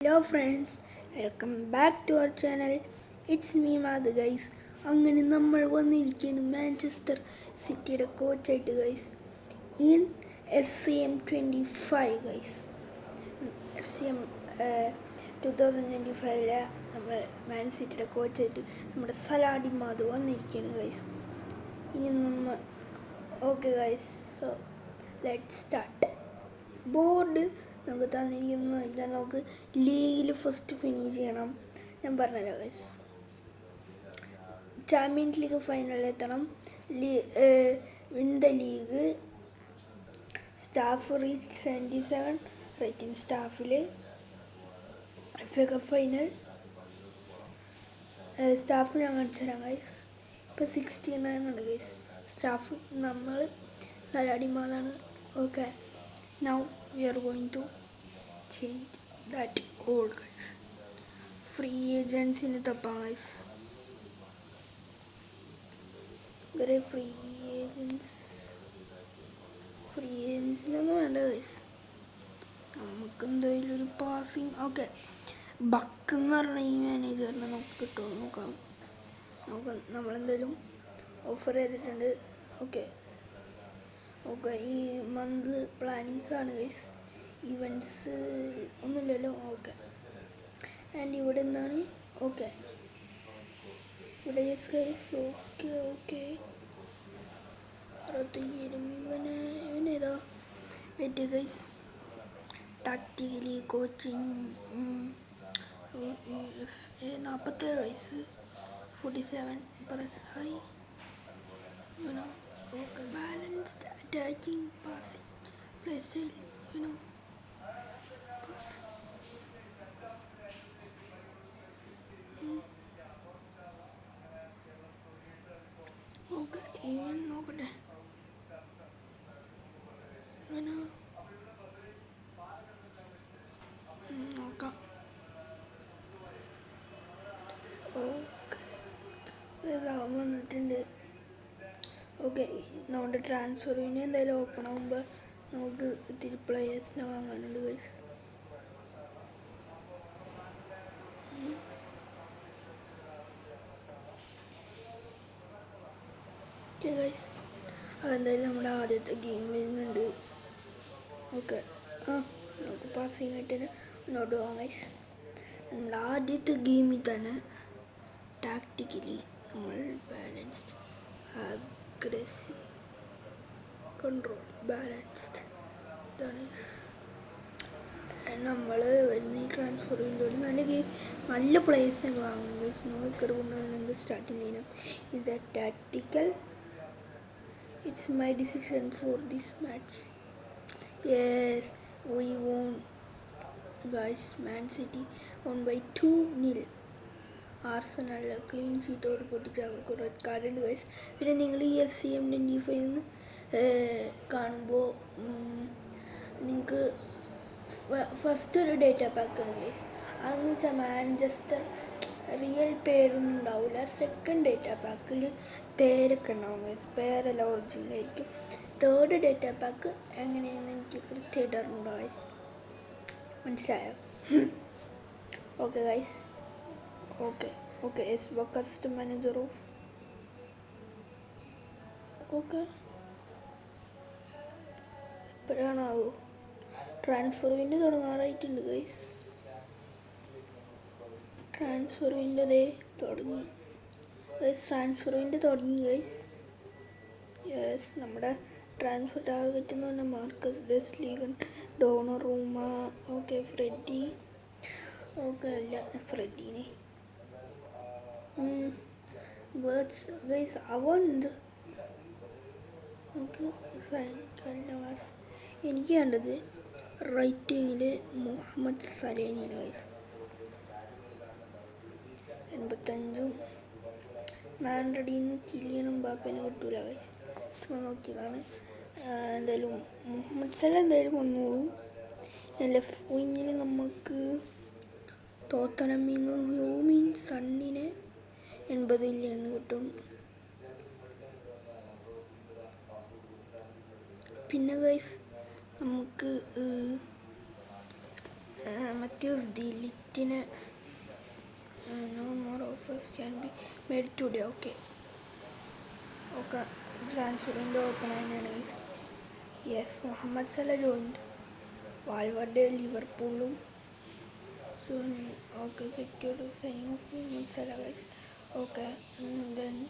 Hello friends, welcome back to our channel. It's me Madhu guys. അങ്ങനെ നമ്മൾ വന്നിരിക്കുകയാണ് Manchester സിറ്റിയുടെ കോച്ചായിട്ട് guys in FC25 guys. FC 2025 നമ്മൾ മാൻ സിറ്റിയുടെ കോച്ചായിട്ട് നമ്മുടെ സലാഡി മാധു വന്നിരിക്കുകയാണ് ഗൈസ്. ഇനി നമ്മൾ okay guys, so let start. Board നമുക്ക് തന്നിരിക്കുന്നില്ല. നമുക്ക് ലീഗിൽ ഫസ്റ്റ് ഫിനിഷ് ചെയ്യണം. ഞാൻ പറഞ്ഞല്ലോ ഗൈസ്, ചാമ്പ്യൻസ് ലീഗ് ഫൈനലിൽ എത്തണം, win the league, staff reach 77 rating സ്റ്റാഫിൽ, FA കപ്പ് ഫൈനൽ. സ്റ്റാഫ് ഞാൻ കാണിച്ചു തരാം ഗൈസ്. ഇപ്പോൾ 69 ആണ് ഗൈസ് സ്റ്റാഫ്. നമ്മൾ സലാഡിമാലാണ്. Okay, now we are going to change that all guys. Free agents in the guys. There are free agents ഒന്നും വേണ്ട ഗൈസ്. നമുക്ക് എന്തായാലും ഒരു പാസിങ്. ഓക്കെ, ബക്ക് എന്ന് പറഞ്ഞ ഈ മാനേജറിനെ നമുക്ക് കിട്ടുമോ നോക്കാം. നമ്മളെന്തായാലും ഓഫർ ചെയ്തിട്ടുണ്ട്. ഓക്കെ, ഈ മന്ത് പ്ലാനിങ്സ് ആണ് ഗൈസ്, ഇവൻറ്റ്സ് ഒന്നുമില്ലല്ലോ. ഓക്കെ, ആൻഡ് ഇവിടെ എന്താണ്? ഓക്കെ, ഇവിടെ യെസ് ഗൈസ്. ഓക്കെ 65 ഇവനേതാ? വെറ്റ് ഗൈസ്. ടാക്ടിക്കലി കോച്ചിങ് 47 വയസ്സ്, 47 plus high. Okay, balanced attacking, passing, play style, Okay, even nobody. നോക്കാം. ഓക്കെ, വന്നിട്ടുണ്ട്. ഓക്കെ, നമ്മുടെ ട്രാൻസ്ഫർ ഇനി എന്തായാലും ഓപ്പൺ ആകുമ്പോൾ നമുക്ക് ഇത്തിരി പ്ലേയേഴ്സിനെ വാങ്ങാനുണ്ട് ഗൈസ്. ഓക്കെ ഗൈസ്, അതെന്തായാലും നമ്മുടെ ആദ്യത്തെ ഗെയിം വരുന്നുണ്ട്. ഓക്കെ, നമുക്ക് പാസിങ് ആയിട്ട് മുന്നോട്ട് പോകാം ഗൈസ്. നമ്മുടെ ആദ്യത്തെ ഗെയിമിൽ തന്നെ ടാക്ടിക്കലി നമ്മൾ ബാലൻസ്ഡ്, അഗ്രസീവ്, കൺട്രോൾ, ബാലൻസ്ഡ്. ഇതാണ് നമ്മൾ വരുന്ന ഈ ട്രാൻസ്ഫർ വിൻഡോയിൽ നല്ല പ്ലേയേഴ്സിനൊക്കെ വാങ്ങും ഗൈസ്. നോക്കർ കൊണ്ടുവന്നത് starting lineup is A tactical. It's my decision for this match. Yes, we won guys. Man City won by 2-0. Arsenal clean ഷീറ്റോട് പൊട്ടിച്ച് അവർക്ക് റെഡ് കാർഡ് ഉണ്ട് ഗൈസ്. പിന്നെ നിങ്ങൾ ഈ FC25 കാണുമ്പോൾ നിങ്ങൾക്ക് ഫസ്റ്റ് ഒരു ഡേറ്റ പാക്കാണ് ഗൈസ്. അതെന്ന് വെച്ചാൽ മാഞ്ചസ്റ്റർ റിയൽ പേരൊന്നും ഉണ്ടാവില്ല. സെക്കൻഡ് ഡേറ്റ പാക്കിൽ പേരൊക്കെ ഉണ്ടാവും ഗൈസ്, പേരെല്ലാം ഒറിജിനലായിരിക്കും. തേർഡ് ഡേറ്റ പാക്ക് എങ്ങനെയാണെന്ന് എനിക്ക് കൃത്യമായിട്ട് അറിഞ്ഞൂടാ ഗൈസ്, മനസ്സിലായോ? Okay guys. Okay as custom manager of. Okay, എപ്പോഴാണാവോ ട്രാൻസ്ഫർ വിൻഡോ തുടങ്ങാറായിട്ടുണ്ട് ഗൈസ്. ട്രാൻസ്ഫർ വിൻഡോ തുടങ്ങി ഗൈസ്. ട്രാൻസ്ഫർ വിൻഡോ തുടങ്ങി ഗൈസ്. യെസ്, നമ്മുടെ ട്രാൻസ്ഫർ ടാർഗറ്റ് എന്ന് പറഞ്ഞാൽ മാർക്കസ് ദെസ്ലീഗൻ, ഡോണറൂമ. Okay, Freddie. ഓക്കെ, അല്ല ഫ്രെഡീനെ വേർഡ്സ് ഗൈസ്. അവന്ത് നമുക്ക് എനിക്ക് വേണ്ടത് റൈറ്റിങ്ങിൽ മുഹമ്മദ് സലേനിയാണ് ഗൈസ്. 85 മാൻഡ്രിഡിൽ നിന്ന് കിലിയൻ എംബാപ്പേനെ കിട്ടൂല ഗൈസ്. നോക്കിയതാണ്. എന്തായാലും മുഹമ്മദ് സല എന്തായാലും വന്നോളും. ലെഫ്റ്റ് വിങ്ങിൽ നമുക്ക് തോത്തനമ്മിൽ നിന്ന് യോമിൻ സണ്ണിനെ 80 മില്യൺ കിട്ടും. പിന്നെ ഗൈസ് നമുക്ക് Matthews Delightine. No more offers can be made today. Okay. Transfer window open and yes, Mohamed Salah joined. Valverde, Liverpool. Soon, okay, secure signing of Mohamed Salah, guys. Okay, and then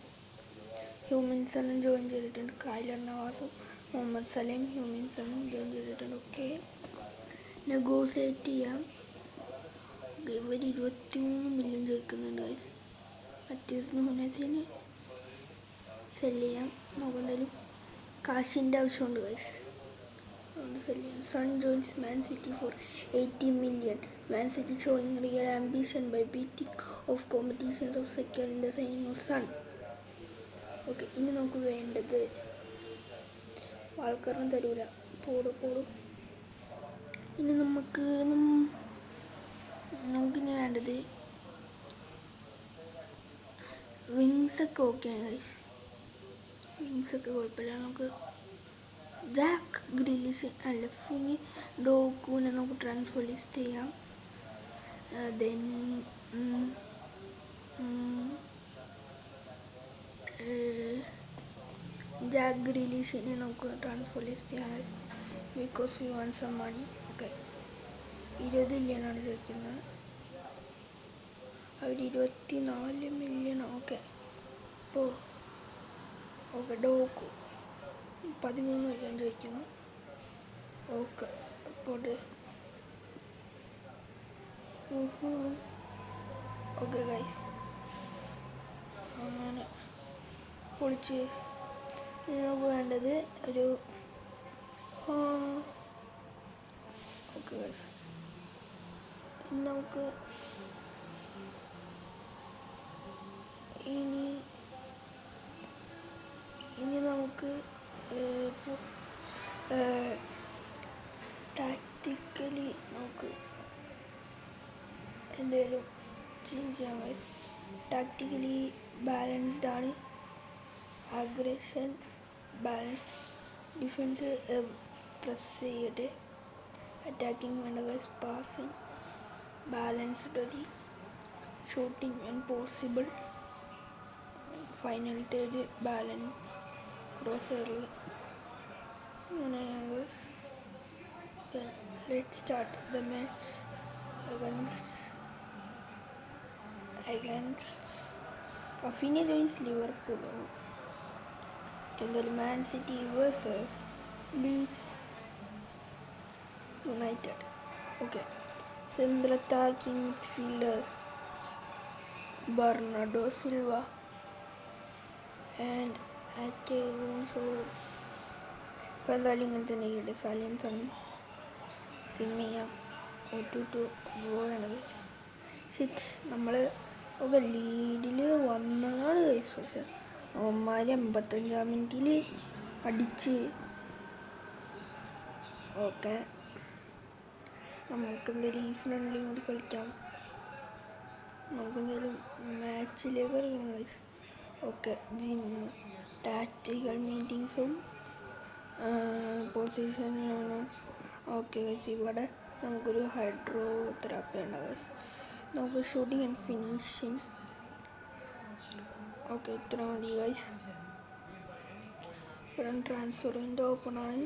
Huminson join ചെയ്തിട്ടുണ്ട്. Kyler Navas, Mohamed Salah, Huminson join ചെയ്തിട്ടുണ്ട്. Okay, negotiate ചെയ്യാം. ഇവർ 23 million ചോദിക്കുന്നുണ്ട് guys. അത്യാവശ്യം ഹുനസിന് cell ചെയ്യാം. നോക്കുന്നെങ്കിലും കാശിൻ്റെ ആവശ്യമുണ്ട് guys. അതുകൊണ്ട് sell ചെയ്യാം. Son joins Man City for 80 million. Man City showing real ambition by beating off competitions of securing the signing of Son. Okay, ഇനി നമുക്ക് വേണ്ടത് ആൾക്കാരൊന്നും തരൂല. പോടും. ഇനി നമുക്കിനി വേണ്ടത് വിങ്സൊക്കെ ഓക്കെയാണ് ഗൈസ്. വിങ്സൊക്കെ കുഴപ്പമില്ല. നമുക്ക് ജാക്ക് ഗ്രിലിഷ് ലെഫ്റ്റ് വിങ് ഡോക്കൂനെ നമുക്ക് ട്രാൻസ്ഫർ ലിസ്റ്റ് ചെയ്യാം. ദെൻ ജാക്ക് ഗ്രിലിഷിനെ നമുക്ക് ട്രാൻസ്ഫർ ലിസ്റ്റ് ചെയ്യാം because we want some money. Okay, 20 മില്യണാണ് ചോദിക്കുന്നത്. അവർ 24 മില്യൺ. ഓക്കെ, അപ്പോൾ ഡോക്കു 13 മില്യൺ ചോദിക്കുന്നു. ഓക്കെ, അപ്പോൾ ഓക്കെ ഗൈസ്, അങ്ങനെ പൊളിച്ച്. ഇനി നമുക്ക് വേണ്ടത് ഒരു ഓക്കെ ഗൈസ്, ഇനി നമുക്ക് ടാക്റ്റിക്കലി നമുക്ക് എന്തെങ്കിലും ചേഞ്ച് ചെയ്യാം ഗൈസ്. ടാക്റ്റിക്കലി ബാലൻസ്ഡ് ആണ്. Aggression balanced. ഡിഫൻസ് പ്രസ് ചെയ്യട്ടെ. അറ്റാക്കിങ് വേണ്ട ഗൈസ്. പാസിങ് ബാലൻസ്ഡ് മതി. Shooting when possible. ഫൈനലത്തേത് ബാലൻസ് ക്രോസറിൽ. അങ്ങനെ guys, let's start the match against Rafinha joins Liverpool. എന്തായാലും Man City versus Leeds United. Okay, central attacking midfielders Bernardo Silva and Alonso. ഇപ്പോൾ എന്തായാലും ഇങ്ങനെ തന്നെ ഇട്ട് സലിംസൺ സിമ്മിയ ഒറ്റ ഗോളാണ് ഗൈസ്. ഷിറ്റ്, നമ്മൾ ഒക്കെ ലീഡിൽ വന്നതാണ് ഗൈസ്. പക്ഷെ അവന്മാർ 85-ാം മിനിറ്റിൽ അടിച്ച്. ഓക്കെ, നമുക്കെന്തെങ്കിലും ഈ ഫ്രണ്ട്ലിയും കൂടി കളിക്കാം. നമുക്കെന്തെങ്കിലും മാച്ചിലേക്ക് കളിക്കണം ഗൈസ്. ഓക്കെ, ജിമ്മ് ടാക്റ്റിക്കൽ മീറ്റിങ്സും പൊസിഷനിലാണ്. ഓക്കെ ഗൈസ്, ഇവിടെ നമുക്കൊരു ഹൈഡ്രോ തെറാപ്പി ഉണ്ട് ഗൈസ്. നമുക്ക് ഷൂട്ടിങ് ആൻഡ് ഫിനിഷിങ്. ഓക്കെ, ഇത്ര മതി ഗൈസ്. ഇവിടെ ട്രാൻസ്ഫർ വിൻഡോ ഓപ്പൺ ആണ്.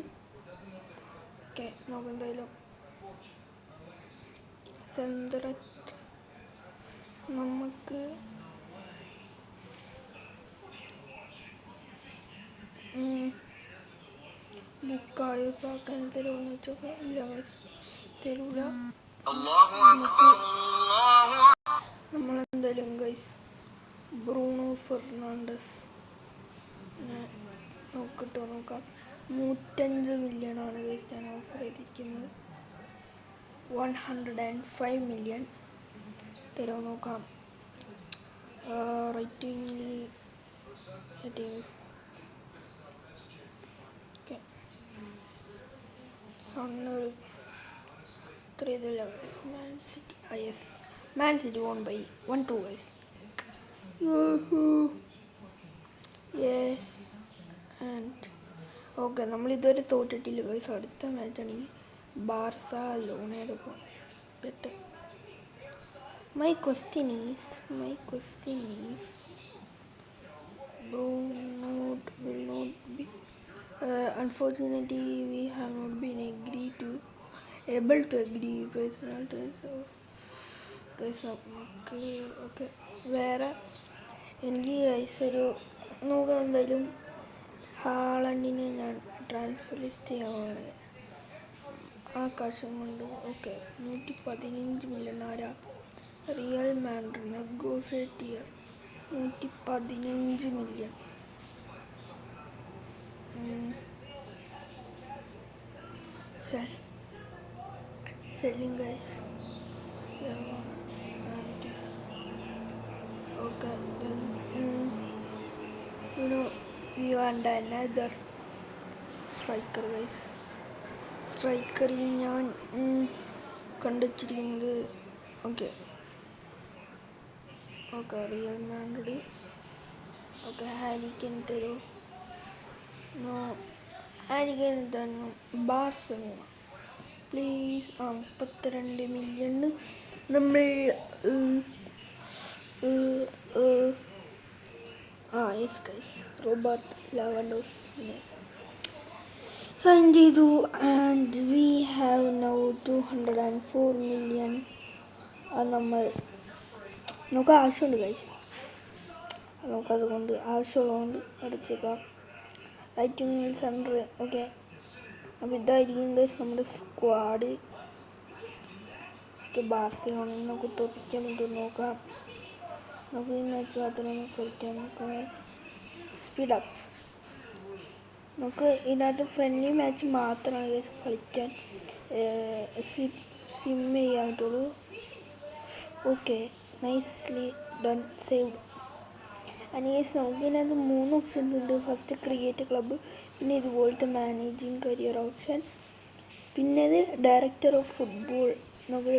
ഓക്കെ, നമുക്ക് എന്തായാലും നമുക്ക് ബുക്കായോ സാക്കാൻ തരുമെന്ന് വെച്ചൊക്കെ ഇല്ല ഗൈസ്, തരൂല. നമ്മളെന്തായാലും ഗൈസ് ബ്രൂണോ ഫെർണാണ്ടസ് നോക്കാം. 105 മില്യണാണ് ഗൈസ് ഞാൻ ഓഫർ ചെയ്തിരിക്കുന്നത്. 105 മില്യൺ തരുമോ നോക്കാം. റേറ്റിംഗ് ഓക്കെ, സണ്ണൊരു ഇത്ര ഇതില്ല guys. Man City yes, Man City won by 1-2 guys. Yes and okay, നമ്മളിതുവരെ തോറ്റിട്ടില്ല ഗൈസ്. അടുത്ത മാച്ചാണെങ്കിൽ ബാർസ ലോണയുടെ better. My question is, Bruno will not be. Unfortunately, we have not been able to agree personal terms of okay. വേറെ എനിക്ക് guys ഒരു നോക്കാം എന്തായാലും ഹാളണ്ടിനെ ഞാൻ ട്രാൻസ്ഫർ ലിസ്റ്റ് ചെയ്യാവുന്നതാണ് ആ കാശും കൊണ്ട്. ഓക്കെ 115 മില്യൺ ആരാ? റിയൽ മാഡ്രിഡ് നെഗോസിയേറ്റ് ചെയ്യുക 115 million. selling guys. Okay, then we want another striker guys. സ്ട്രൈക്കറിൽ ഞാൻ കണ്ടുവച്ചിരിക്കുന്നത് okay Real Madrid. Okay Harry Kane തരൂ. നോ, ഹാരി കെയ്ൻ തന്നു. Barcelona please. 32 മില്യണ് നമ്മൾ യെസ് ഗൈസ് റോബർട്ട് ലെവൻഡോസ്കിനെ സൈൻ ചെയ്തു. And we have now 204 million. അത് നമുക്ക് ആവശ്യമുണ്ട് ഗൈസ്. നമുക്കതുകൊണ്ട് ആവശ്യമുള്ളതുകൊണ്ട് അടിച്ചേക്കാം. റൈറ്റ് വിങ്ങിൽ സെൻറ്റർ. ഓക്കെ, അപ്പോൾ ഇതായിരിക്കും ഗൈസ് നമ്മുടെ സ്ക്വാഡ്. ബാർസലോണ നമുക്ക് തോൽപ്പിക്കാൻ പറ്റും നോക്കാം. നമുക്ക് ഈ മാച്ച് മാത്രമേ കളിക്കാൻ നോക്കാം ഗൈസ്. സ്പീഡപ്പ്. നമുക്ക് ഇതിനകത്ത് ഫ്രണ്ട്ലി മാച്ച് മാത്രമാണ് ഗൈസ് കളിക്കാൻ സിം ചെയ്യാൻ പറ്റുള്ളൂ. Okay, nicely done, saved. And guys നമുക്ക് ഇതിനകത്ത് 3 ഓപ്ഷൻസ് ഉണ്ട്. ഫസ്റ്റ് ക്രിയേറ്റ് ക്ലബ്ബ്, പിന്നെ ഇതുപോലത്തെ മാനേജിങ് കരിയർ ഓപ്ഷൻ, പിന്നെ ഇത് ഡയറക്ടർ ഓഫ് ഫുട്ബോൾ. നമുക്ക്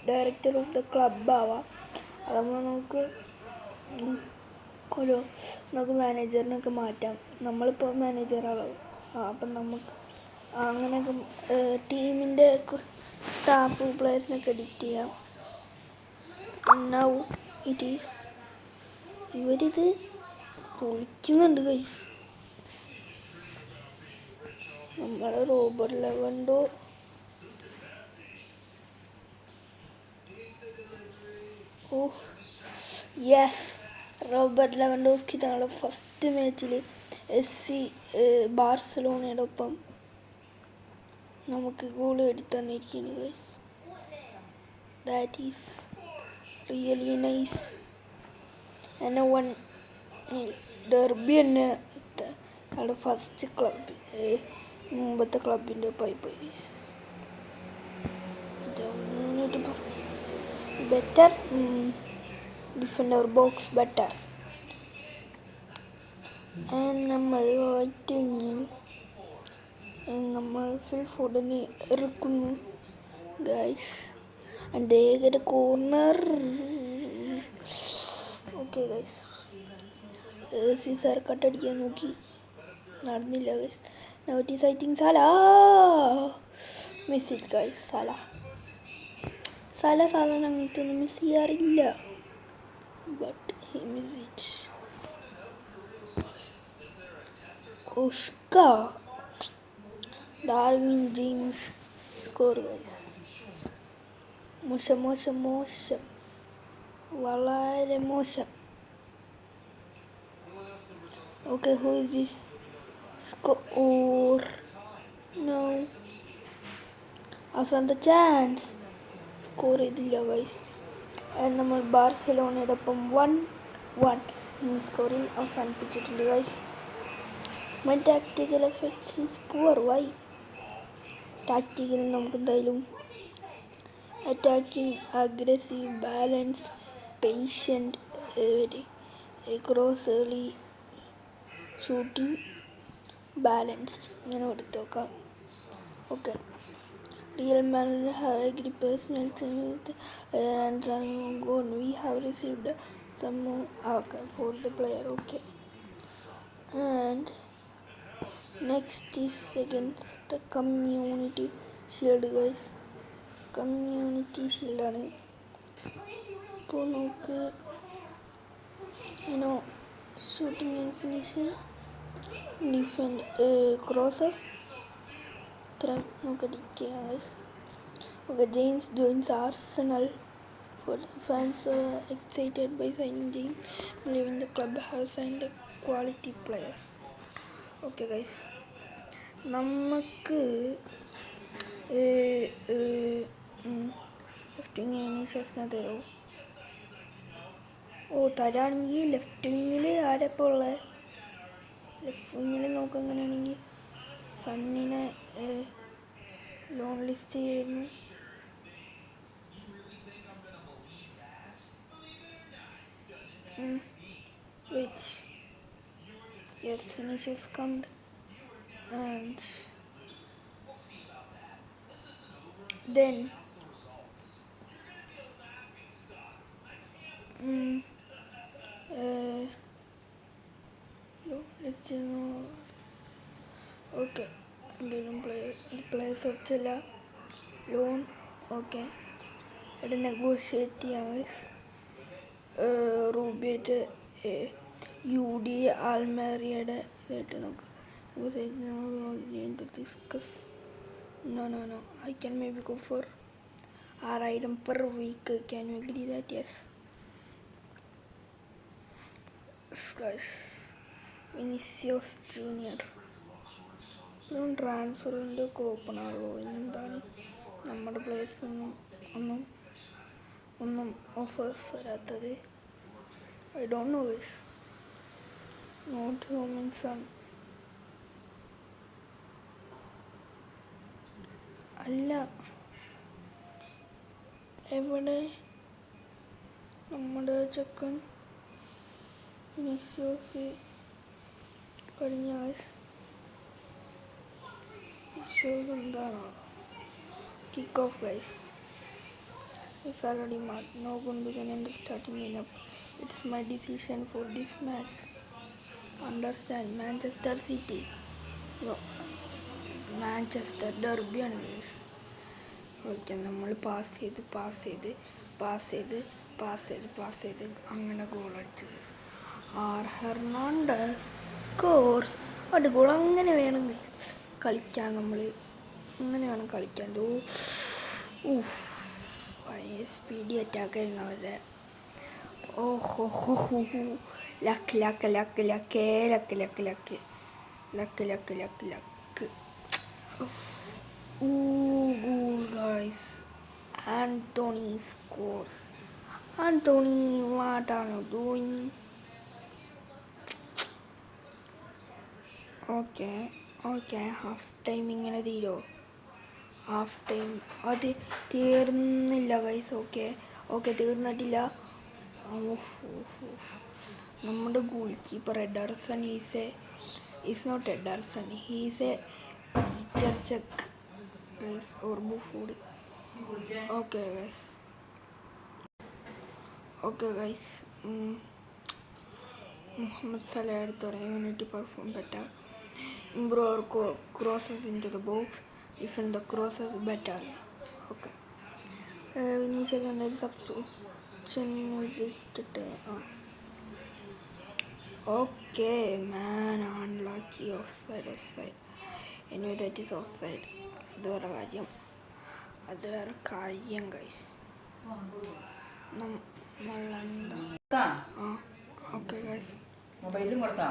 ഡയറക്ടർ ഓഫ് ദ ക്ലബ് ആവാം. അതാകുമ്പോൾ നമുക്ക് മാനേജറിനൊക്കെ മാറ്റാം. നമ്മളിപ്പോൾ മാനേജറാവും. അപ്പം നമുക്ക് അങ്ങനെയൊക്കെ ടീമിൻ്റെ സ്റ്റാഫ് പ്ലേയേഴ്സിനൊക്കെ എഡിറ്റ് ചെയ്യാം. നൗ ഇറ്റ് ഈസ് ഇവരിത് പൊളിക്കുന്നുണ്ട് ഗൈസ്. നമ്മുടെ റോബർട്ട് ലെവൻഡോ യെസ്, റോബർട്ട് ലെവൻഡോസ്കി തങ്ങളുടെ ഫസ്റ്റ് മാച്ചിൽ ബാർസലോണയുടെ ഒപ്പം നമുക്ക് ഗോൾ എടുത്തന്നിരിക്കുന്നു guys. That is really nice. എന്നെ 1-0 ഡെർബി തന്നെ തങ്ങളുടെ ഫസ്റ്റ് ക്ലബ് മുമ്പത്തെ ക്ലബിൻ്റെ ഒപ്പമായി പോയി. Better defender box better. നമ്മൾ റൈറ്റ് വിങ്ങിൽ നമ്മൾ ഫിൽ ഫോർഡിനെ ഇറക്കുന്നു ഗൈസ്. അദ്ദേഹത്തിൻ്റെ കോർണർ. ഓക്കെ ഗൈസ്, സിസർ കട്ടടിക്കാൻ നോക്കി, നടന്നില്ല guys. Now it is I think Salah. Miss it guys. Salah അങ്ങനത്തെ ഒന്നും മിസ് ചെയ്യാറില്ല. But he miss it. ഓഷ്ക ഡാർവിൻ ജെയിംസ് സ്കോർ ഗൈസ്. മോശം വളരെ മോശം. Okay, who is this? Score. No, അവസാനത്തെ ചാൻസ്. സ്കോർ ചെയ്തില്ല ഗൈസ്. നമ്മൾ ബാർസലോണയുടെ ഒപ്പം 1-1 എന്ന സ്കോറിൽ അവസാനിപ്പിച്ചിട്ടുണ്ട് guys. My tactical effects is poor. Why? Tactical നമുക്ക് എന്തായാലും attacking, aggressive, balanced, patient, cross early, shooting, balanced ഇങ്ങനെ എടുത്ത് നോക്കാം. Okay, Real Madrid have agreed personal terms and we have received some for the player. Okay, and next is against the Community Shield guys. Community ഷീൽഡാണ്. ഇപ്പോൾ നമുക്ക് shooting and finishing, defend, crosses, ഇത്ര നമുക്ക് അടിക്കാം. Okay, James joins Arsenal. Fans are excited by signing James, believing the club has signed quality players. Okay guys, നമുക്ക് left wing ഇനീഷ്യൽസിനെ തരുമോ? തരാണെങ്കിൽ left വിങ്ങിൽ ആരപ്പോൾ ഉള്ളത്? Left വിങ്ങിൽ നോക്കാം. അങ്ങനെയാണെങ്കിൽ സണ്ണിനെ ലോൺ ലിസ്റ്റ് ചെയ്യായിരുന്നു. Wait, yes, Vinicius come and then let's okay, player search അല്ല, loan. Okay, ഇവിടെ negotiate ചെയ്യാം. റൂബിയായിട്ട് UD ആൽമേറിയയുടെ ഇതായിട്ട് നോക്കാം. Discuss no, I can maybe go for 6,000 per week. Can you agree that? Yes guys. Vinicius Junior transfer window open ആകുമോ? ഇന്നെന്താണ് നമ്മുടെ പ്ലേയേഴ്സിനൊന്നും ഒന്നും offers വരാത്തത്? I don't know this. Not human son. അല്ല, എവിടെ നമ്മുടെ ചെക്കൻ വിനീഷ്യസ്? കഴിഞ്ഞ വിശ്വാസം എന്താണോ? Kick off guys. It's already marked. No Gundogan in the starting lineup. It's my decision for this match. Understand? Manchester City. No, Manchester Derby ആണ് guys. Okay, നമ്മൾ pass ചെയ്ത് അങ്ങനെ ഗോൾ അടിച്ചു. R Hernandez scores. അത് goal. അങ്ങനെ വേണം കളിക്കാൻ, നമ്മൾ അങ്ങനെ വേണം കളിക്കാൻ. സ്പീഡി അറ്റാക്ക് ആയിരുന്നു അവരുടെ. Luck. Goal guys. Anthony scores. Anthony, what are you doing? Okay, half time ഇങ്ങനെ തീരോ? ഹാഫ് ടൈം അത് തീർന്നില്ല ഗൈസ്. ഓക്കെ തീർന്നിട്ടില്ല. നമ്മുടെ goalkeeper Ederson is not Ederson, he's a Peter Cech guys or ബുഫൂഡ്. Okay guys, Mohamed Salah എടുത്ത് പറയാം. Unit perform better, improve our crosses into the box, defend the crosses better. Okay, Vinicius and substitution ഇട്ടിട്ട് okay man, unlucky. offside. Anyway, that is offside. അത് വേറെ കാര്യം guys. നമ്മളെന്താ okay guys, മൊബൈലും കൊടുത്താ.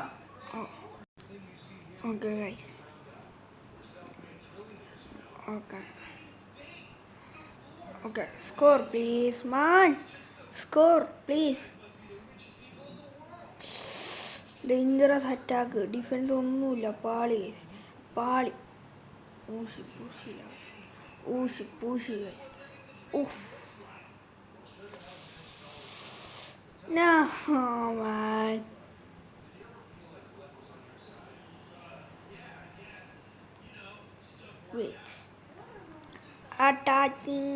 Okay guys, okay, score please man, score please. Dangerous attack, defense ഒന്നുമില്ല, പാളി. ഊശി guys. No man. Wait, attacking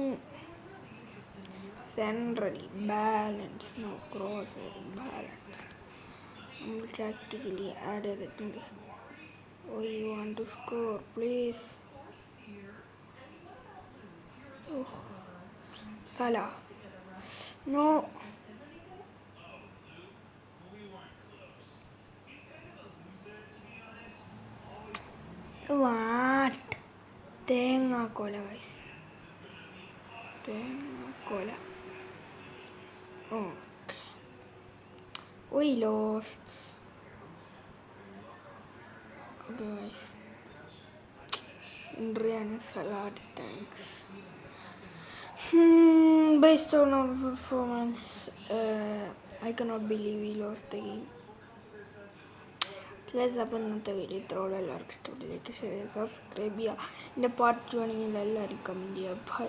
centrally, balance, no crosser, balance. Tactically added it. You want to score please. Salah. No. What? തേങ്ങാക്കോല guys. തേങ്ങാക്കോല. Okay. We lost. Okay guys. Indriana salad tanks. Based on our performance, I cannot believe we lost the game. Guys, അപ്പോൾ ഇന്നത്തെ video ഇത്രയോടെ എല്ലാവർക്കും ഇഷ്ടപ്പെട്ടിലേക്ക് share ചെയ്യുക, subscribe ചെയ്യുക. എൻ്റെ part വേണമെങ്കിൽ എല്ലാവരും കമൻറ്റ് ചെയ്യുക. ബൈ.